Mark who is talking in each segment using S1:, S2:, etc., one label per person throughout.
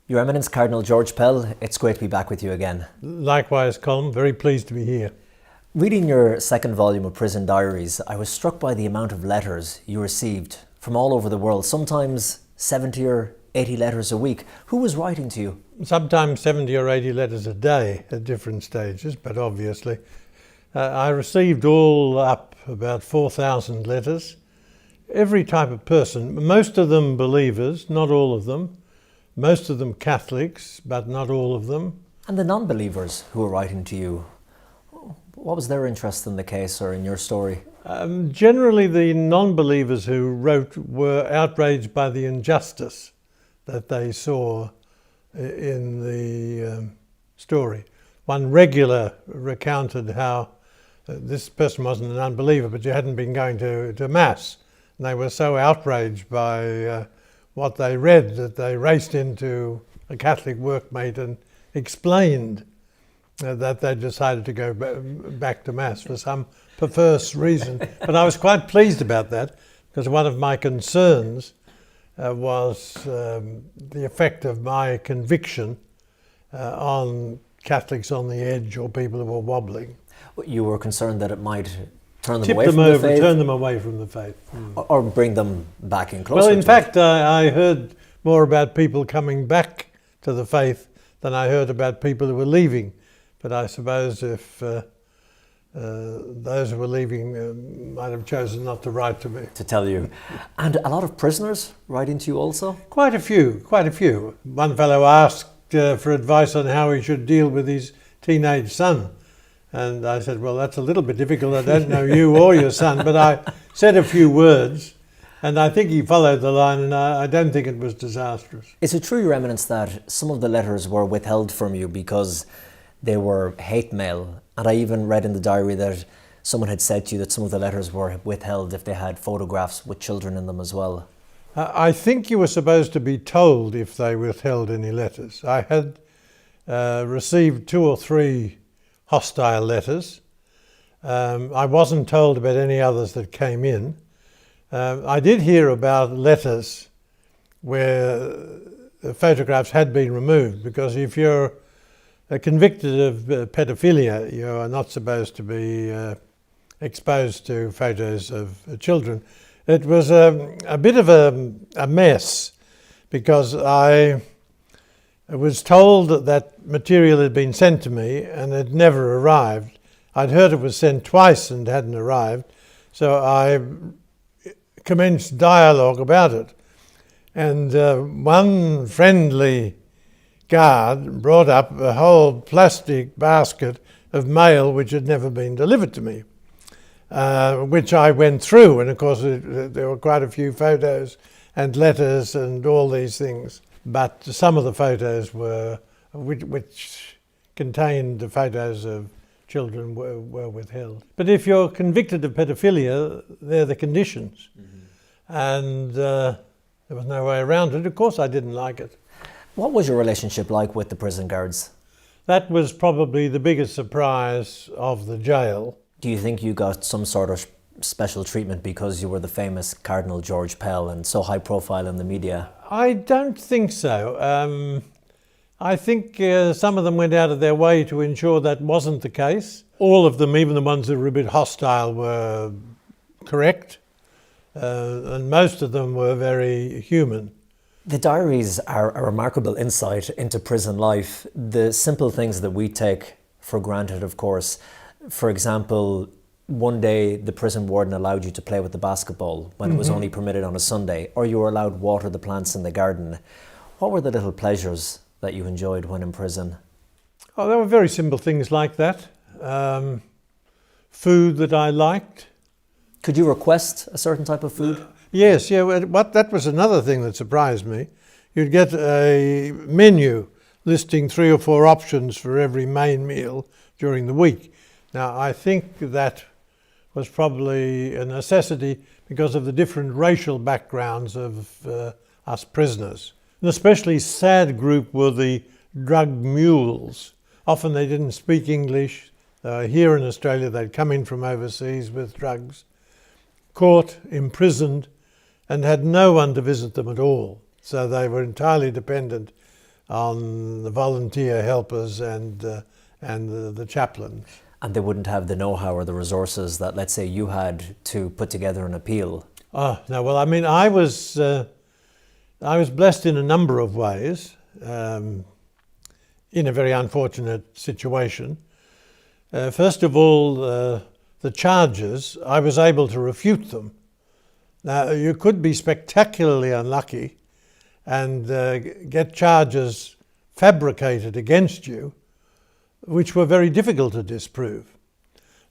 S1: Your Eminence Cardinal George Pell, it's great to be back with you again.
S2: Likewise, Colm, very pleased to be here.
S1: Reading your second volume of Prison Diaries, I was struck by the amount of letters you received from all over the world, sometimes 70 or 80 letters a week. Who was writing to you?
S2: Sometimes 70 or 80 letters a day at different stages, but obviously. I received all up about 4,000 letters. Every type of person, most of them believers, not all of them. Most of them Catholics, but not all of them.
S1: And the non-believers who were writing to you, what was their interest in the case or in your story?
S2: Generally, the non-believers who wrote were outraged by the injustice that they saw in the story. One regular recounted how this person wasn't an unbeliever, but you hadn't been going to Mass. And they were so outraged by what they read that they raced into a Catholic workmate and explained that they decided to go back to Mass for some perverse reason. But I was quite pleased about that, because one of my concerns was the effect of my conviction on Catholics on the edge or people who were wobbling.
S1: You were concerned that it might turn them
S2: Tip
S1: away
S2: them
S1: from the
S2: over,
S1: faith?
S2: turn them away from the faith.
S1: Or bring them back in closer
S2: Well, in
S1: to
S2: fact, I heard more about people coming back to the faith than I heard about people who were leaving. But I suppose if those who were leaving might have chosen not to write to me.
S1: to tell you. And a lot of prisoners writing to you also?
S2: Quite a few. One fellow asked for advice on how he should deal with his teenage son. And I said, well, that's a little bit difficult. I don't know you or your son, but I said a few words, and I think he followed the line, and I don't think it was disastrous.
S1: Is it true, Your Eminence, that some of the letters were withheld from you because they were hate mail? And I even read in the diary that someone had said to you that some of the letters were withheld if they had photographs with children in them as well.
S2: I think you were supposed to be told if they withheld any letters. I had received 2 or 3 hostile letters. I wasn't told about any others that came in. I did hear about letters where the photographs had been removed, because if you're convicted of pedophilia, you are not supposed to be exposed to photos of children. It was a bit of a mess, because I was told that material had been sent to me and had never arrived. I'd heard it was sent twice and hadn't arrived, so I commenced dialogue about it. And one friendly guard brought up a whole plastic basket of mail which had never been delivered to me, which I went through, and of course there were quite a few photos and letters and all these things. But some of the photos which contained the photos of children were withheld. But if you're convicted of pedophilia, they're the conditions. Mm-hmm. And there was no way around it. Of course I didn't like it.
S1: What was your relationship like with the prison guards?
S2: That was probably the biggest surprise of the jail.
S1: Do you think you got some sort of special treatment because you were the famous Cardinal George Pell and so high profile in the media?
S2: I don't think so. I think some of them went out of their way to ensure that wasn't the case. All of them, even the ones that were a bit hostile, were correct, and most of them were very human.
S1: The diaries are a remarkable insight into prison life. The simple things that we take for granted, of course. For example, one day the prison warden allowed you to play with the basketball when it was only permitted on a Sunday, or you were allowed water the plants in the garden. What were the little pleasures that you enjoyed when in prison?
S2: Oh, there were very simple things like that. Food that I liked.
S1: Could you request a certain type of food?
S2: Yes, that was another thing that surprised me. You'd get a menu listing 3 or 4 options for every main meal during the week. Now, I think that was probably a necessity because of the different racial backgrounds of us prisoners. An especially sad group were the drug mules. Often they didn't speak English. Here in Australia, they'd come in from overseas with drugs, caught, imprisoned, and had no one to visit them at all. So they were entirely dependent on the volunteer helpers and the chaplains.
S1: And they wouldn't have the know-how or the resources that, let's say, you had to put together an appeal.
S2: Oh, no, well, I mean, I was blessed in a number of ways, in a very unfortunate situation. First of all, the charges, I was able to refute them. Now, you could be spectacularly unlucky and get charges fabricated against you, which were very difficult to disprove.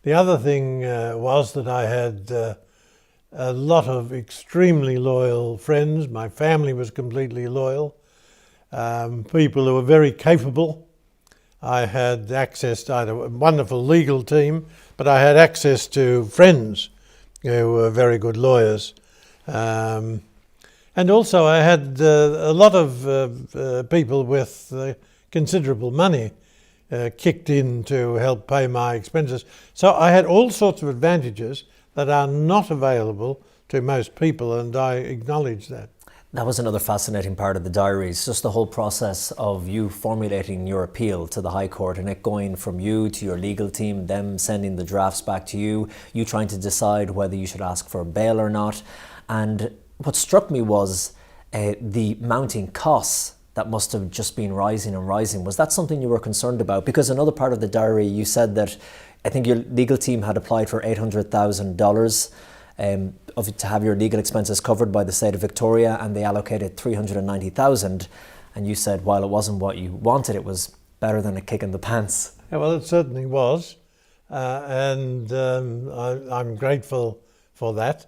S2: The other thing was that I had a lot of extremely loyal friends. My family was completely loyal. People who were very capable. I had access to a wonderful legal team, but I had access to friends who were very good lawyers. And also I had a lot of people with considerable money kicked in to help pay my expenses. So I had all sorts of advantages that are not available to most people, and I acknowledge that.
S1: That was another fascinating part of the diaries, just the whole process of you formulating your appeal to the High Court and it going from you to your legal team, them sending the drafts back to you, you trying to decide whether you should ask for bail or not. And what struck me was the mounting costs that must have just been rising and rising. Was that something you were concerned about? Because another part of the diary, you said that I think your legal team had applied for $800,000 to have your legal expenses covered by the state of Victoria, and they allocated $390,000. And you said, while it wasn't what you wanted, it was better than a kick in the pants.
S2: Yeah, well, it certainly was, and I'm grateful for that.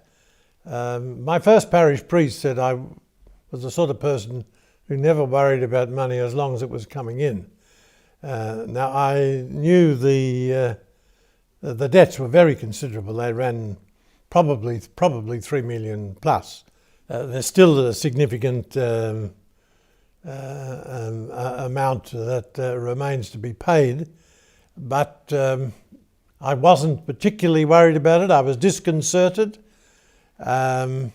S2: My first parish priest said I was the sort of person who never worried about money as long as it was coming in. Now, I knew the debts were very considerable. They ran probably 3 million plus. There's still a significant amount that remains to be paid, but I wasn't particularly worried about it. I was disconcerted, but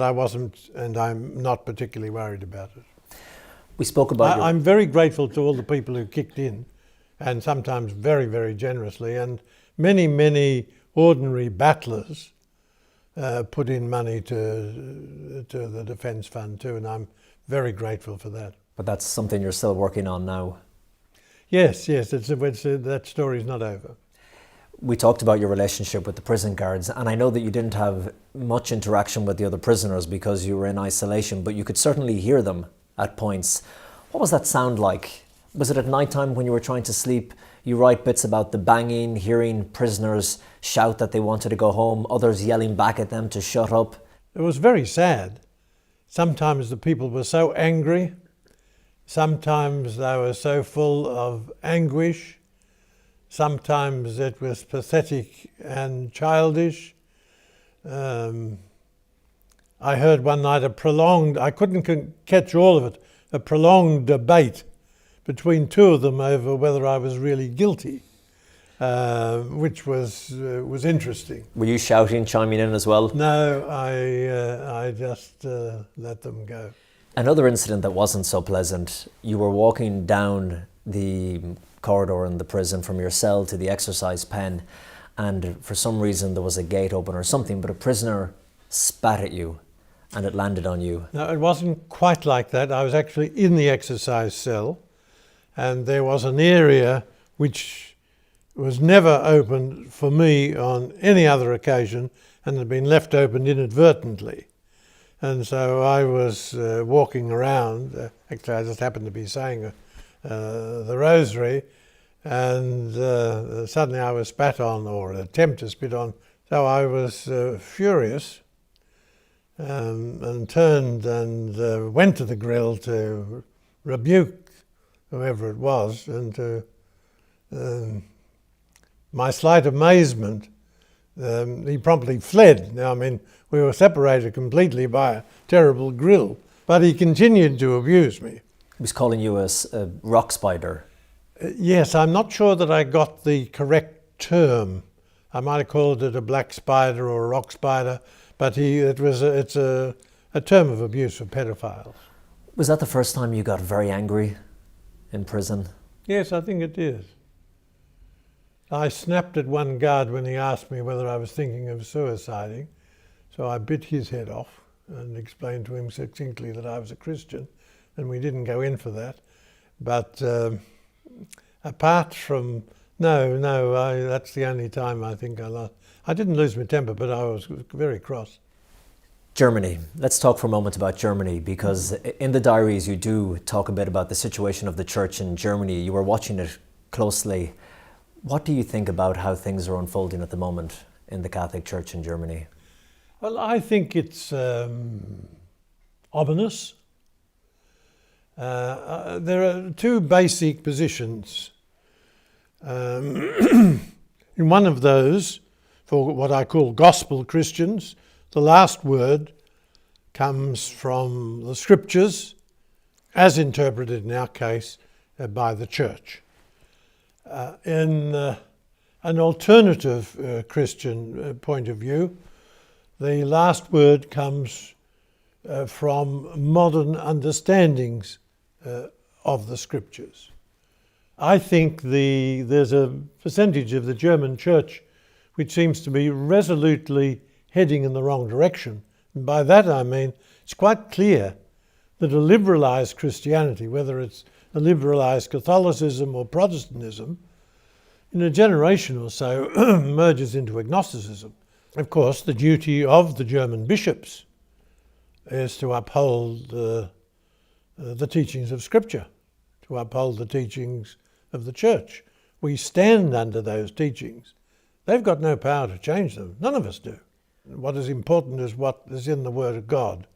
S2: I wasn't, and I'm not particularly worried about it.
S1: We spoke about
S2: I'm very grateful to all the people who kicked in, and sometimes very, very generously, and many ordinary battlers put in money to the Defence Fund too, and I'm very grateful for that.
S1: But that's something you're still working on now.
S2: Yes, that story's not over.
S1: We talked about your relationship with the prison guards, and I know that you didn't have much interaction with the other prisoners because you were in isolation, but you could certainly hear them at points. What was that sound like? Was it at night time when you were trying to sleep? You write bits about the banging, hearing prisoners shout that they wanted to go home, others yelling back at them to shut up.
S2: It was very sad. Sometimes the people were so angry. Sometimes they were so full of anguish. Sometimes it was pathetic and childish. I heard one night I couldn't catch all of it, a prolonged debate between two of them over whether I was really guilty, which was interesting.
S1: Were you shouting, chiming in as well?
S2: No, I just let them go.
S1: Another incident that wasn't so pleasant, you were walking down the corridor in the prison from your cell to the exercise pen, and for some reason there was a gate open or something, but a prisoner spat at you and it landed on you.
S2: No, it wasn't quite like that. I was actually in the exercise cell, and there was an area which was never opened for me on any other occasion and had been left open inadvertently. And so I was walking around, actually I just happened to be saying the rosary, and suddenly I was spat on, or attempt to spit on. So I was furious and turned and went to the grill to rebuke whoever it was, and to my slight amazement, he promptly fled. Now, I mean, we were separated completely by a terrible grill, but he continued to abuse me.
S1: He was calling you a rock spider.
S2: Yes, I'm not sure that I got the correct term. I might have called it a black spider or a rock spider, but it's a term of abuse for pedophiles.
S1: Was that the first time you got very angry in prison?
S2: Yes, I think it is. I snapped at one guard when he asked me whether I was thinking of suiciding, so I bit his head off and explained to him succinctly that I was a Christian, and we didn't go in for that. But apart from, that's the only time I think I lost. I didn't lose my temper, but I was very cross.
S1: Germany. Let's talk for a moment about Germany, because in the diaries you do talk a bit about the situation of the church in Germany. You were watching it closely. What do you think about how things are unfolding at the moment in the Catholic Church in Germany?
S2: Well, I think it's ominous. There are two basic positions. In one of those, for what I call gospel Christians, the last word comes from the scriptures, as interpreted in our case by the church. In an alternative Christian point of view, the last word comes from modern understandings of the scriptures. I think there's a percentage of the German church which seems to be resolutely heading in the wrong direction. And by that I mean it's quite clear that a liberalised Christianity, whether it's a liberalised Catholicism or Protestantism, in a generation or so merges into agnosticism. Of course, the duty of the German bishops is to uphold the teachings of Scripture, to uphold the teachings of the Church. We stand under those teachings. They've got no power to change them. None of us do. What is important is what is in the Word of God,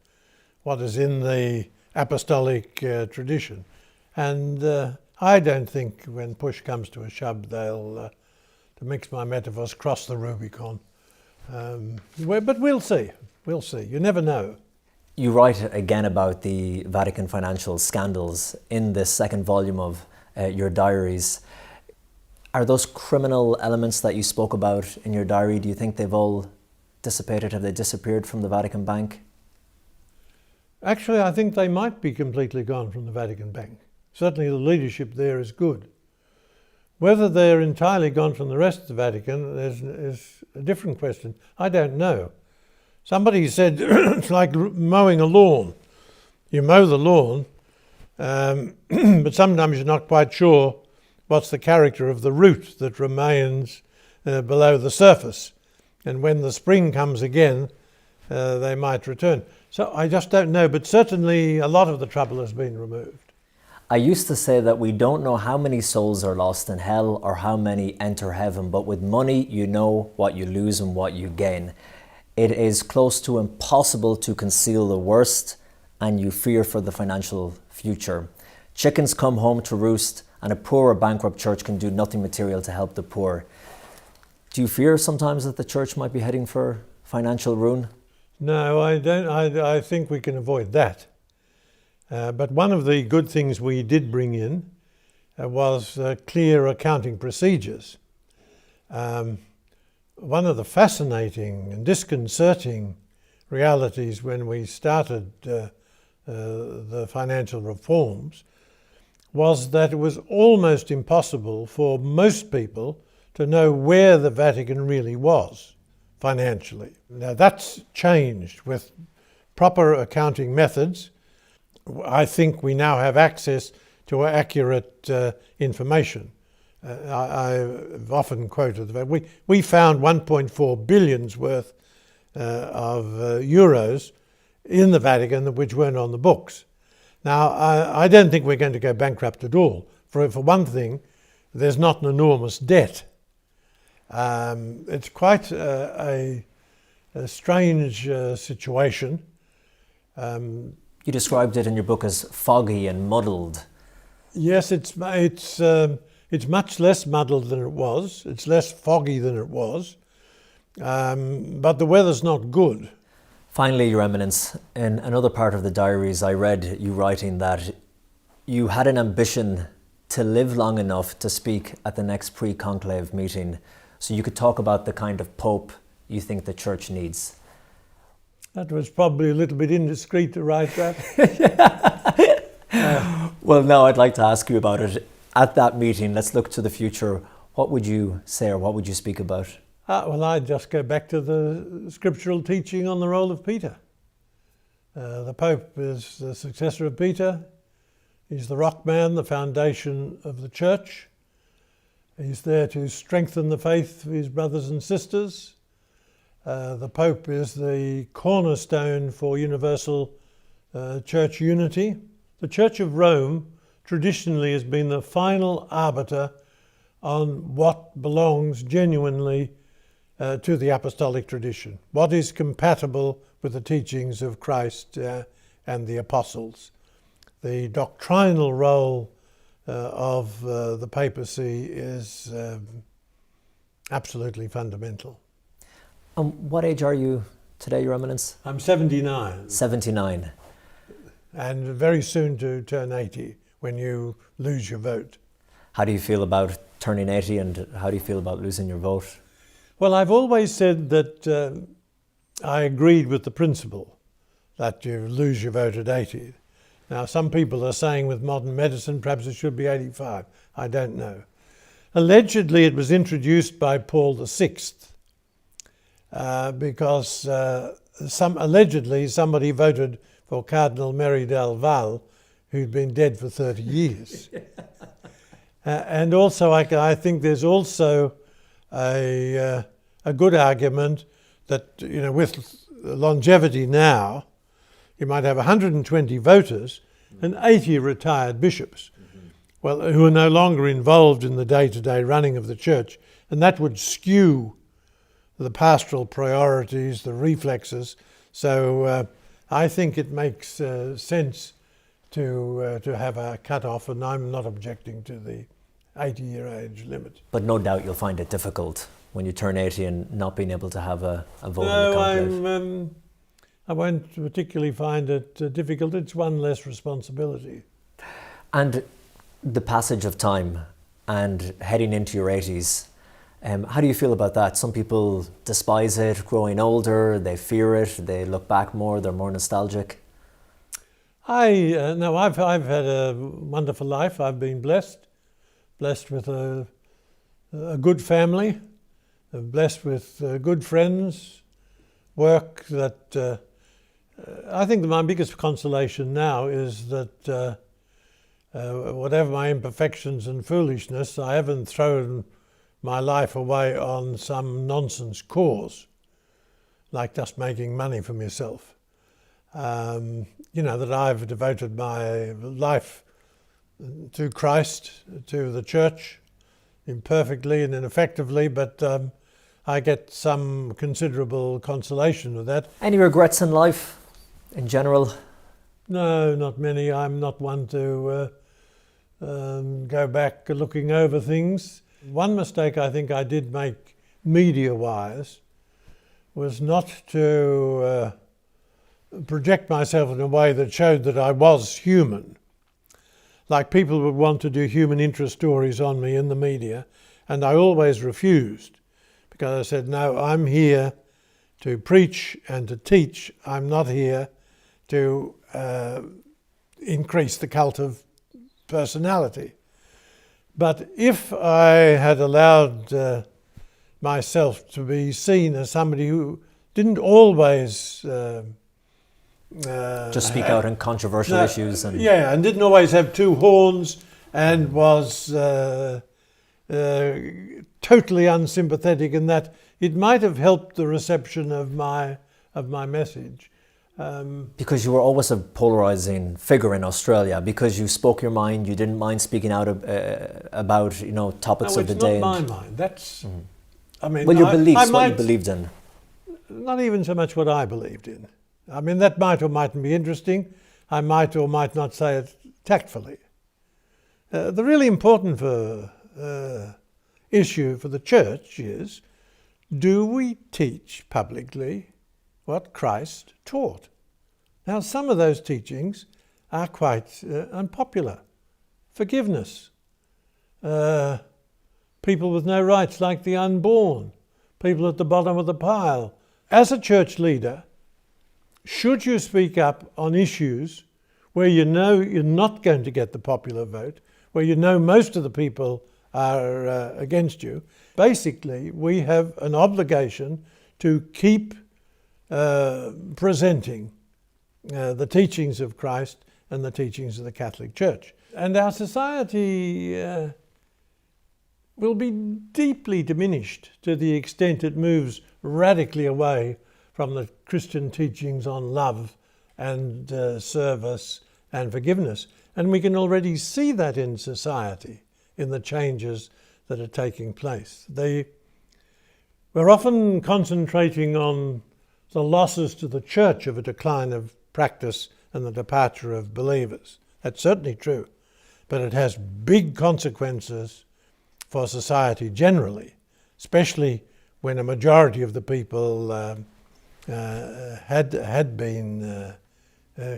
S2: what is in the apostolic tradition. And I don't think when push comes to a shove they'll, to mix my metaphors, cross the Rubicon. But we'll see. We'll see. You never know.
S1: You write again about the Vatican financial scandals in the second volume of your diaries. Are those criminal elements that you spoke about in your diary, do you think they've all dissipated? Have they disappeared from the Vatican Bank?
S2: Actually, I think they might be completely gone from the Vatican Bank. Certainly the leadership there is good. Whether they're entirely gone from the rest of the Vatican is a different question. I don't know. Somebody said it's like mowing a lawn. You mow the lawn, but sometimes you're not quite sure what's the character of the root that remains below the surface. And when the spring comes again, they might return. So I just don't know, but certainly a lot of the trouble has been removed.
S1: I used to say that we don't know how many souls are lost in hell or how many enter heaven, but with money you know what you lose and what you gain. It is close to impossible to conceal the worst, and you fear for the financial future. Chickens come home to roost, and a poor or bankrupt church can do nothing material to help the poor. Do you fear sometimes that the church might be heading for financial ruin?
S2: No, I don't. I think we can avoid that. But one of the good things we did bring in was clear accounting procedures. One of the fascinating and disconcerting realities when we started the financial reforms was that it was almost impossible for most people to know where the Vatican really was financially. Now that's changed with proper accounting methods. I think we now have access to accurate information. I've often quoted the fact we found 1.4 billion's worth of euros in the Vatican which weren't on the books. Now, I don't think we're going to go bankrupt at all. For one thing, there's not an enormous debt. It's quite a strange situation.
S1: You described it in your book as foggy and muddled.
S2: Yes, it's much less muddled than it was. It's less foggy than it was. But the weather's not good.
S1: Finally, Your Eminence, in another part of the diaries I read you writing that you had an ambition to live long enough to speak at the next pre-conclaaf meeting so you could talk about the kind of pope you think the church needs.
S2: That was probably a little bit indiscreet to write that.
S1: Well, now I'd like to ask you about it. At that meeting, let's look to the future. What would you say, or what would you speak about?
S2: Well, I'd just go back to the scriptural teaching on the role of Peter. The Pope is the successor of Peter. He's the rock man, the foundation of the church. He's there to strengthen the faith of his brothers and sisters. The Pope is the cornerstone for universal church unity. The Church of Rome traditionally has been the final arbiter on what belongs genuinely to the apostolic tradition, what is compatible with the teachings of Christ and the apostles. The doctrinal role of the papacy is absolutely fundamental.
S1: What age are you today, Your Eminence?
S2: I'm 79.
S1: 79.
S2: And very soon to turn 80 when you lose your vote.
S1: How do you feel about turning 80, and how do you feel about losing your vote?
S2: Well, I've always said that I agreed with the principle that you lose your vote at 80. Now, some people are saying with modern medicine perhaps it should be 85. I don't know. Allegedly, it was introduced by Paul VI because allegedly somebody voted for Cardinal Del who'd been dead for 30 years. And also, I think there's also a good argument that, you know, with longevity now, you might have 120 voters and 80 retired bishops, well, who are no longer involved in the day-to-day running of the church, and that would skew the pastoral priorities, the reflexes. So I think it makes sense to have a cut-off, and I'm not objecting to the 80-year age limit.
S1: But no doubt you'll find it difficult when you turn 80 and not being able to have a vote in the
S2: No,
S1: conclave.
S2: I won't particularly find it difficult. It's one less responsibility.
S1: And the passage of time and heading into your 80s, how do you feel about that? Some people despise it, growing older, they fear it, they look back more, they're more nostalgic.
S2: No, I've had a wonderful life. I've been blessed with a good family, blessed with good friends, work that I think my biggest consolation now is that whatever my imperfections and foolishness, I haven't thrown my life away on some nonsense cause, like just making money for myself. You know, that I've devoted my life to Christ, to the church, imperfectly and ineffectively, but I get some considerable consolation with that.
S1: Any regrets in life, in general?
S2: No, not many. I'm not one to go back looking over things. One mistake I think I did make media-wise was not to project myself in a way that showed that I was human. Like people would want to do human interest stories on me in the media, and I always refused because I said, no, I'm here to preach and to teach. I'm not here to increase the cult of personality. But if I had allowed myself to be seen as somebody who didn't always
S1: just speak out on controversial issues. And
S2: didn't always have two horns and was totally unsympathetic in that, it might have helped the reception of my message.
S1: Because you were always a polarizing figure in Australia, because you spoke your mind, you didn't mind speaking out about, you know, topics of the day.
S2: It's not my mind. That's, I mean,
S1: well, your beliefs, what you believed in.
S2: Not even so much what I believed in. I mean, that might or mightn't be interesting. I might or might not say it tactfully. The really important issue for the church is, do we teach publicly what Christ taught? Now, some of those teachings are quite unpopular. Forgiveness, people with no rights like the unborn, people at the bottom of the pile. As a church leader, should you speak up on issues where you know you're not going to get the popular vote, where you know most of the people are against you? Basically, we have an obligation to keep presenting the teachings of Christ and the teachings of the Catholic Church. And our society will be deeply diminished to the extent it moves radically away from the Christian teachings on love and service and forgiveness. And we can already see that in society, in the changes that are taking place. We're often concentrating on the losses to the church of a decline of practice and the departure of believers. That's certainly true, but it has big consequences for society generally, especially when a majority of the people had been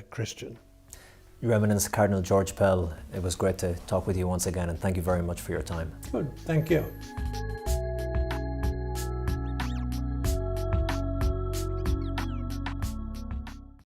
S2: Christian.
S1: Your Eminence Cardinal George Pell, it was great to talk with you once again, and thank you very much for your time.
S2: Good, thank you.